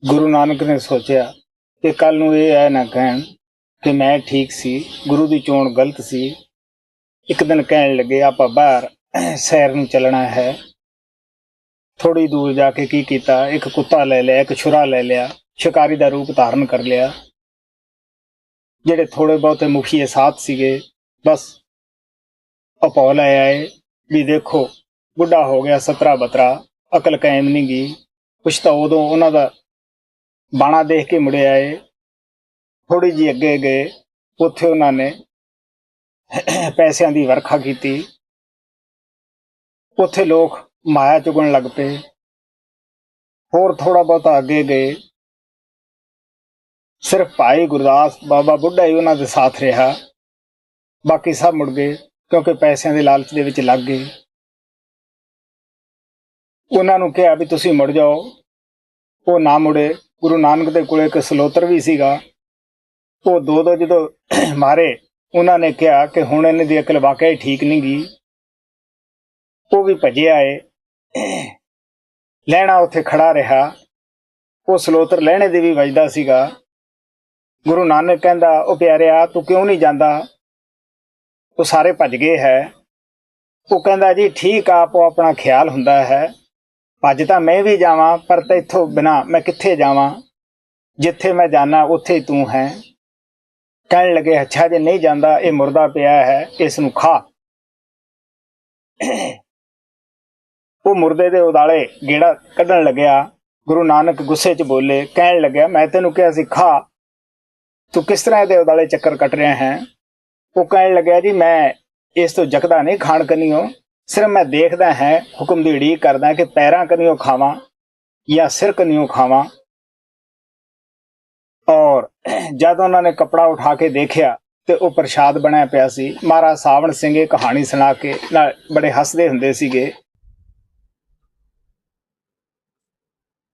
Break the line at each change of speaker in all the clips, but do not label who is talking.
गुरु नानक ने सोचा कि कल नूं ये है ना कहण कि मैं ठीक सी, गुरु की चोण गलत सी। एक दिन कहण लगे आपां बाहर सैर नूं चलना है। थोड़ी दूर जाके की कीता, एक कुत्ता ले लिया, एक छुरा ले लिया, शिकारी का रूप धारण कर लिया। जेडे थोड़े बहुते मुखिए साथ सीगे बस अपौ ले आए भी देखो बुढ़ा हो गया 17-12, अकल कायम नहीं गई। कुछ तो उदों उन्हां दा बाणा देख के मुड़े आए। थोड़ी जी अगे गए, उत्थे उन्होंने पैसों की वरखा की। उत्थे लोग माया चुगन लग पे। होर थोड़ा बहुत अगे गए, सिर्फ भाई गुरदास बाबा बुढ़ा ही उन्होंने साथ रहा। बाकी सब मुड़ गए क्योंकि पैसों के लालच दे विच लग गए। उन्होंने कहा भी तुसीं मुड़ जाओ, वो ना मुड़े। गुरु नानक दे कोल एक सलोतर भी सीगा, वो दो जो मारे। उन्होंने कहा कि हुण इन्हां दी अकल वाकई ठीक नहीं गई। वो भी भजे आए, लहणा उत्थे खड़ा रहा। वो सलोतर लहणे दे भी वजदा सीगा। गुरु नानक कहंदा ओ प्यारिया तू क्यों नहीं जांदा? वो सारे भज गए है। वो कहंदा जी ठीक आपो अपना ख्याल हुंदा है, भज तां मैं भी जावां पर तैथों बिना मैं कित्थे जावां? जिथे मैं जाना उत्थे ही तू है। कहण लगे अच्छा जे नहीं जांदा, ये मुर्दा पिया है, इस नूं खा। वो मुर्दे दे उदाले गेड़ा कढ़न लग्या। गुरु नानक गुस्से च बोले, कहण लग्या मैं तेनू कहा सी खा, तू किस तरह दे उदाले चक्कर कट रहे हैं? वो कहण लग्या जी मैं इस तो जकदा नहीं खाण कनियो, सिर्फ मैं देखदा है, हुक्म दी उड़ीक करदा कि पैरां कनियो खावां या सिर कनियो खावां। और जद उन्होंने कपड़ा उठा के देखिया तो वह प्रसाद बनया पिया सी। महाराज सावण सिंह कहानी सुना के ना बड़े हसदे हुंदे सीगे।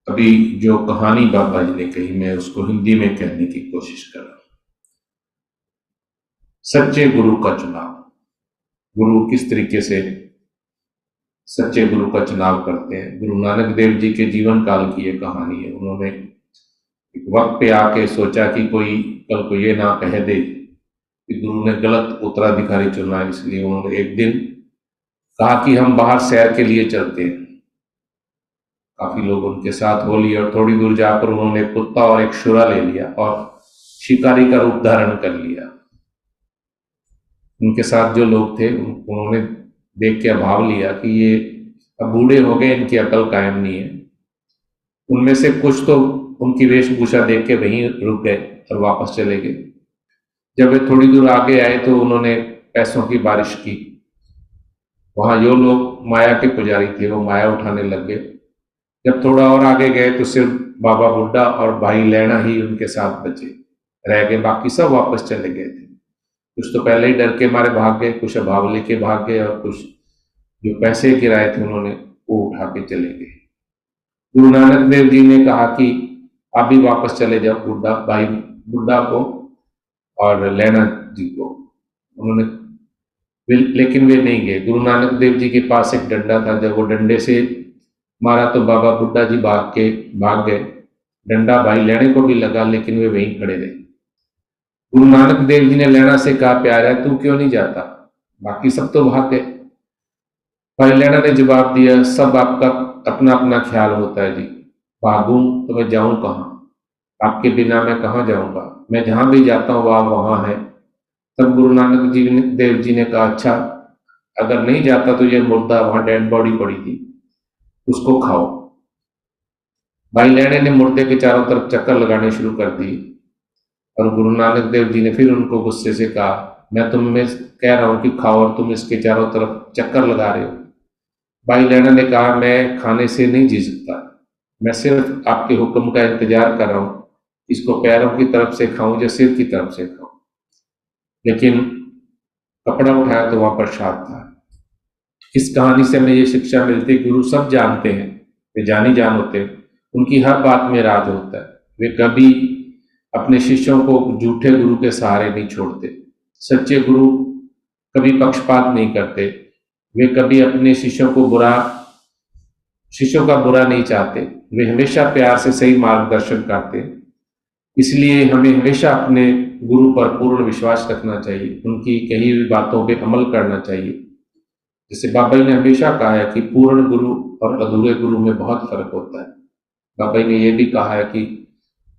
अभी जो कहानी बाबा जी ने कही मैं उसको हिंदी में कहने की कोशिश कर रहा हूं। सच्चे गुरु का चुनाव। गुरु किस तरीके से सच्चे गुरु का चुनाव करते हैं। गुरु नानक देव जी के जीवन काल की ये कहानी है। उन्होंने एक वक्त पे आके सोचा कि कोई कल को ये ना कह दे कि गुरु ने गलत उत्तराधिकारी चुना, इसलिए उन्होंने एक दिन कहा कि हम बाहर सैर के लिए चलते हैं। काफी लोग उनके साथ हो लिए और थोड़ी दूर जाकर उन्होंने कुत्ता और एक छुरा ले लिया और शिकारी का रूप धारण कर लिया। उनके साथ जो लोग थे उन्होंने देख के अभाव लिया कि ये अब बूढ़े हो गए, इनकी अकल कायम नहीं है। उनमें से कुछ तो उनकी वेशभूषा देख के वहीं रुक गए और वापस चले गए। जब वे थोड़ी दूर आगे आए तो उन्होंने पैसों की बारिश की। वहां जो लोग माया के पुजारी थे वो माया उठाने लग गए। जब थोड़ा और आगे गए तो सिर्फ बाबा बुड्ढा और भाई लैना ही उनके साथ बचे रह गए, बाकी सब वापस चले गए थे। कुछ तो पहले ही डर के मारे भाग गए, कुछ अभाव लेके भाग गए और कुछ जो पैसे गिराए थे उन्होंने वो उठा के चले गए। गुरु नानक देव जी ने कहा कि आप भी वापस चले जाओ, बुड्ढा को और लैना जी को। उन्होंने लेकिन वे नहीं गए। गुरु नानक देव जी के पास एक डंडा था, जब वो डंडे से मारा तो बाबा बुड्ढा जी भाग गए। डंडा भाई लैणे को भी लगा लेकिन वे वहीं खड़े रहे। गुरु नानक देव जी ने लैणा से कहा प्यारा तू क्यों नहीं जाता, बाकी सब तो भाग गए। भाई लैणा ने जवाब दिया सब आपका अपना अपना ख्याल होता है जी, भागूं तो मैं जाऊं कहाँ, आपके बिना मैं कहाँ जाऊंगा, मैं जहां भी जाता हूँ आप वहां है। तब गुरु नानक देव जी ने कहा अच्छा अगर नहीं जाता तो ये मुर्दा वहां डेड बॉडी पड़ी थी उसको खाओ। भाई लैणे ने मुर्दे के चारों तरफ चक्कर लगाने शुरू कर दी और गुरु नानक देव जी ने फिर उनको गुस्से से कहा मैं तुम्हें कह रहा हूं कि खाओ और तुम इसके चारों तरफ चक्कर लगा रहे हो। भाई लैणे ने कहा मैं खाने से नहीं जी सकता, मैं सिर्फ आपके हुक्म का इंतजार कर रहा हूं, इसको पैरों की तरफ से खाऊं या सिर की तरफ से खाऊं। लेकिन कपड़ा उठाया तो वहां प्रसाद था। इस कहानी से हमें ये शिक्षा मिलती गुरु सब जानते हैं, वे जानी जान होते हैं, उनकी हर बात में राज होता है। वे कभी अपने शिष्यों को झूठे गुरु के सहारे नहीं छोड़ते। सच्चे गुरु कभी पक्षपात नहीं करते। वे कभी अपने शिष्यों का बुरा नहीं चाहते, वे हमेशा प्यार से सही मार्गदर्शन करते हैं। इसलिए हमें हमेशा अपने गुरु पर पूर्ण विश्वास रखना चाहिए, उनकी कही हुई बातों पे अमल करना चाहिए। जैसे बाबा जी ने हमेशा कहा है कि पूर्ण गुरु और अधूरे गुरु में बहुत फर्क होता है। बाबा जी ने यह भी कहा है कि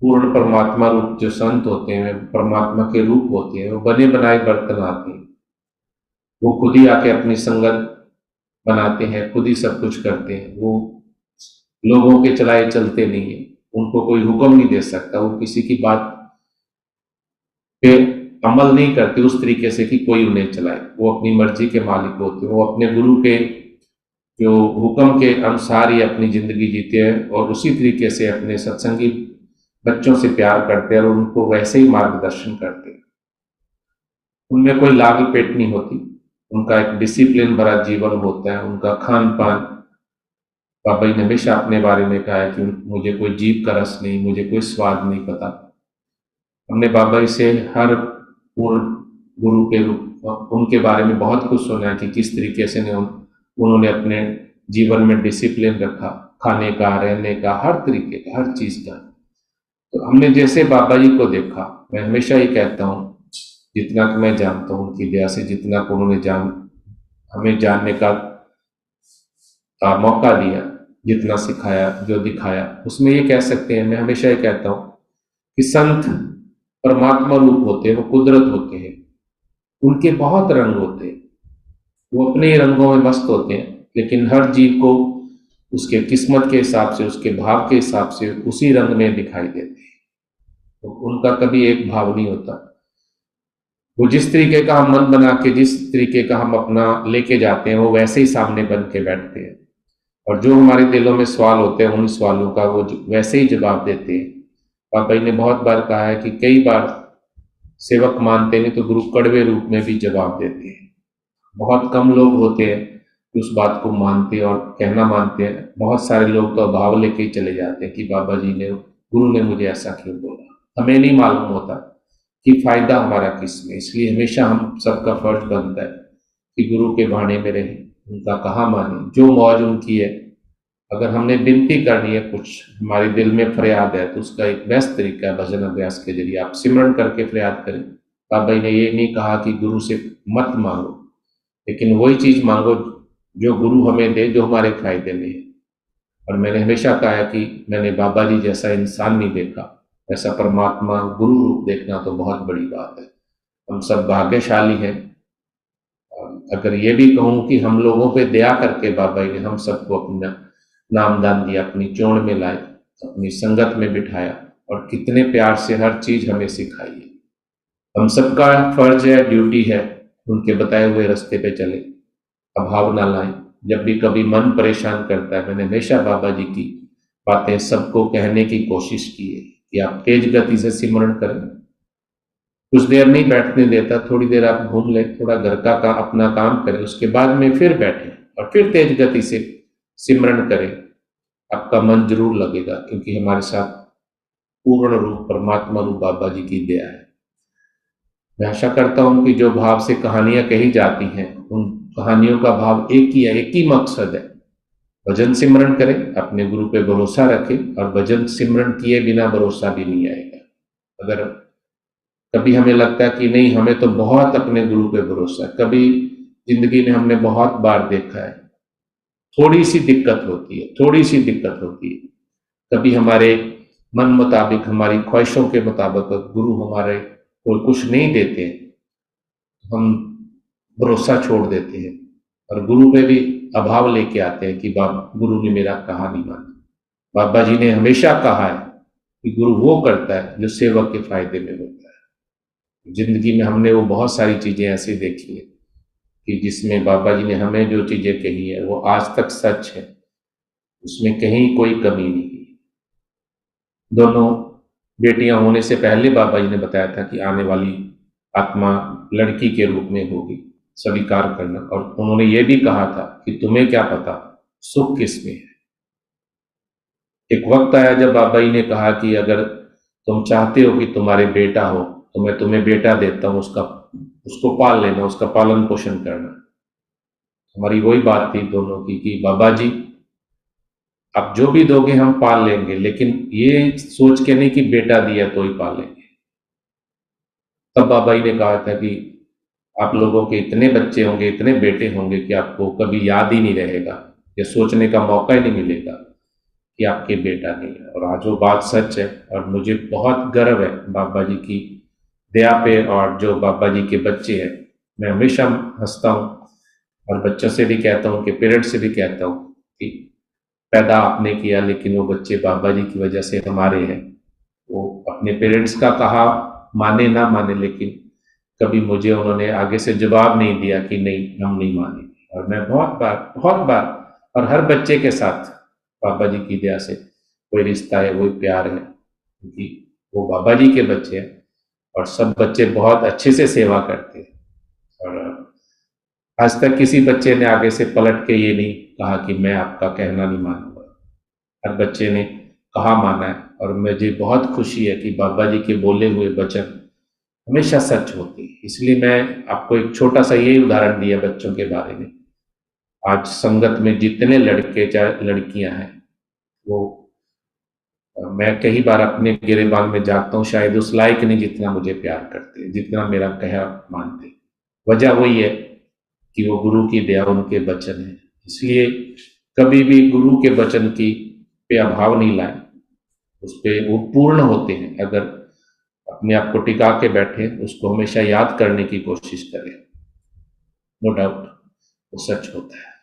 पूर्ण परमात्मा रूप जो संत होते हैं, परमात्मा के रूप होते हैं, वो बने बनाए बर्तन आते हैं। वो खुद ही आके अपनी संगत बनाते हैं, खुद ही सब कुछ करते हैं। वो लोगों के चलाए चलते नहीं है, उनको कोई हुक्म नहीं दे सकता। वो किसी की बात पे अमल नहीं करते उस तरीके से कि कोई उन्हें चलाए। वो अपनी मर्जी के मालिक होते हैं। वो अपने गुरु के जो हुक्म के अनुसार ही अपनी जिंदगी जीते हैं और उसी तरीके से अपने सत्संगी बच्चों से प्यार करते हैं और उनको वैसे ही मार्गदर्शन करते हैं। उनमें कोई लाग पेट नहीं होती, उनका एक डिसिप्लिन भरा जीवन होता है। उनका खान पान, बाबा जी ने हमेशा अपने बारे में कहा है कि मुझे कोई जीभ का रस नहीं, मुझे कोई स्वाद नहीं पता। हमने बाबा जी से हर पूर्ण गुरु के रूप उनके बारे में बहुत कुछ सुना है कि किस तरीके से उन्होंने अपने जीवन में डिसिप्लिन रखा, खाने का, रहने का, हर तरीके का, हर चीज का। तो हमने जैसे बाबा जी को देखा, मैं हमेशा ही कहता हूँ, जितना कि मैं जानता हूँ उनकी दया से, जितना को उन्होंने हमें जानने का मौका दिया, जितना सिखाया, जो दिखाया, उसमें ये कह सकते हैं, मैं हमेशा ये कहता हूँ कि संत परमात्मा रूप होते हैं, वो कुदरत होते हैं। उनके बहुत रंग होते हैं, वो अपने ही रंगों में मस्त होते हैं, लेकिन हर जीव को उसके किस्मत के हिसाब से, उसके भाव के हिसाब से उसी रंग में दिखाई देते हैं। तो उनका कभी एक भाव नहीं होता। वो जिस तरीके का हम मन बना के, जिस तरीके का हम अपना लेके जाते हैं, वो वैसे ही सामने बन के बैठते हैं। और जो हमारे दिलों में सवाल होते हैं, उन सवालों का वो वैसे ही जवाब देते हैं। बाबा जी ने बहुत बार कहा है कि कई बार सेवक मानते नहीं तो गुरु कड़वे रूप में भी जवाब देते हैं। बहुत कम लोग होते हैं कि उस बात को मानते हैं और कहना मानते हैं। बहुत सारे लोग तो अभाव लेके ही चले जाते हैं कि बाबा जी ने, गुरु ने मुझे ऐसा क्यों बोला। हमें नहीं मालूम होता कि फायदा हमारा किस में। इसलिए हमेशा हम सबका फर्ज बनता है कि गुरु के भाने में रहे, उनका कहा माने, जो मौज उनकी है। अगर हमने विनती करनी है, कुछ हमारे दिल में फरियाद है, तो उसका एक बेस्ट तरीका है भजन अभ्यास के जरिए आप सिमरन करके फरियाद करें। बाबा जी ने ये नहीं कहा कि गुरु से मत मांगो, लेकिन वही चीज मांगो जो गुरु हमें दे, जो हमारे फायदे में है। और मैंने हमेशा कहा है कि मैंने बाबा जी जैसा इंसान नहीं देखा, ऐसा परमात्मा गुरु रूप देखना तो बहुत बड़ी बात है। हम सब भाग्यशाली हैं। अगर ये भी कहूँ कि हम लोगों पे दया करके बाबा जी ने हम सबको अपना नामदान दिया, अपनी चोण में लाए, अपनी संगत में बिठाया और कितने प्यार से हर चीज हमें सिखाई है। हम सबका फर्ज है, ड्यूटी है, उनके बताए हुए रास्ते पे चले, अभाव ना लाएं। जब भी कभी मन परेशान करता है, मैंने हमेशा बाबा जी की बातें सबको कहने की कोशिश की है कि आप तेज गति से सिमरण करें। कुछ देर नहीं बैठने देता, थोड़ी देर आप घूम लें, थोड़ा घर का अपना काम करें, उसके बाद में फिर बैठें और फिर तेज गति से सिमरण करें। आपका मन जरूर लगेगा, क्योंकि हमारे साथ पूर्ण रूप परमात्मा रूप बाबा जी की दया है। मैं आशा करता हूं कि जो भाव से कहानियां कही जाती हैं, उन कहानियों का भाव एक ही है, एक ही मकसद है। भजन सिमरण करें, अपने गुरु पे भरोसा रखें, और भजन सिमरण किए बिना भरोसा भी नहीं आएगा। अगर कभी हमें लगता है कि नहीं, हमें तो बहुत अपने गुरु पे भरोसा है, कभी जिंदगी में हमने बहुत बार देखा है थोड़ी सी दिक्कत होती है, थोड़ी सी दिक्कत होती है। कभी हमारे मन मुताबिक, हमारी ख्वाहिशों के मुताबिक गुरु हमारे को कुछ नहीं देते, हम भरोसा छोड़ देते हैं और गुरु पे भी अभाव लेके आते हैं कि गुरु ने मेरा कहा नहीं माना। बाबा जी ने हमेशा कहा है कि गुरु वो करता है जो सेवक के फायदे में होता है। जिंदगी में हमने वो बहुत सारी चीजें ऐसी देखी है कि जिसमें बाबा जी ने हमें जो चीजें कही है वो आज तक सच है, उसमें कहीं कोई कमी नहीं है। दोनों बेटियां होने से पहले बाबा जी ने बताया था कि आने वाली आत्मा लड़की के रूप में होगी, स्वीकार करना। और उन्होंने ये भी कहा था कि तुम्हें क्या पता सुख किस में है। एक वक्त आया जब बाबा जी ने कहा कि अगर तुम चाहते हो कि तुम्हारे बेटा हो, तो मैं तुम्हें बेटा देता हूं, उसको पाल लेना, उसका पालन पोषण करना। हमारी वही बात थी दोनों की कि बाबा जी आप जो भी दोगे हम पाल लेंगे, लेकिन ये सोच के नहीं कि बेटा दिया तो ही पालेंगे। तब बाबा जी ने कहा था कि आप लोगों के इतने बच्चे होंगे, इतने बेटे होंगे कि आपको कभी याद ही नहीं रहेगा, या सोचने का मौका ही नहीं मिलेगा कि आपके बेटा नहीं है। और आज वो बात सच है, और मुझे बहुत गर्व है बाबा जी की दया पे, और जो बाबा जी के बच्चे हैं। मैं हमेशा हंसता हूँ और बच्चों से भी कहता हूँ, उनके पेरेंट्स से भी कहता हूँ कि पैदा आपने किया, लेकिन वो बच्चे बाबा जी की वजह से हमारे हैं। वो अपने पेरेंट्स का कहा माने ना माने, लेकिन कभी मुझे उन्होंने आगे से जवाब नहीं दिया कि नहीं, हम नहीं मानेंगे। और मैं बहुत बार और हर बच्चे के साथ बाबा जी की दया से कोई रिश्ता है, वही प्यार है, क्योंकि वो बाबा जी के बच्चे हैं। और सब बच्चे बहुत अच्छे से सेवा करते हैं, और आज तक किसी बच्चे ने आगे से पलट के ये नहीं कहा कि मैं आपका कहना नहीं मानूंगा। हर बच्चे ने कहा माना है, और मुझे बहुत खुशी है कि बाबा जी के बोले हुए वचन हमेशा सच होते हैं। इसलिए मैं आपको एक छोटा सा यही उदाहरण दिया बच्चों के बारे में। आज संगत में जितने लड़के चाहे लड़कियां हैं, वो मैं कई बार अपने गिरेबान में जाता हूँ, शायद उस लायक नहीं जितना मुझे प्यार करते हैं, जितना मेरा कहा मानते। वजह वही है कि वो गुरु की दया, उनके वचन है। इसलिए कभी भी गुरु के वचन की पे अभाव नहीं लाए, उस पे वो पूर्ण होते हैं। अगर अपने आप को टिका के बैठे, उसको हमेशा याद करने की कोशिश करें, नो डाउट वो सच होता है।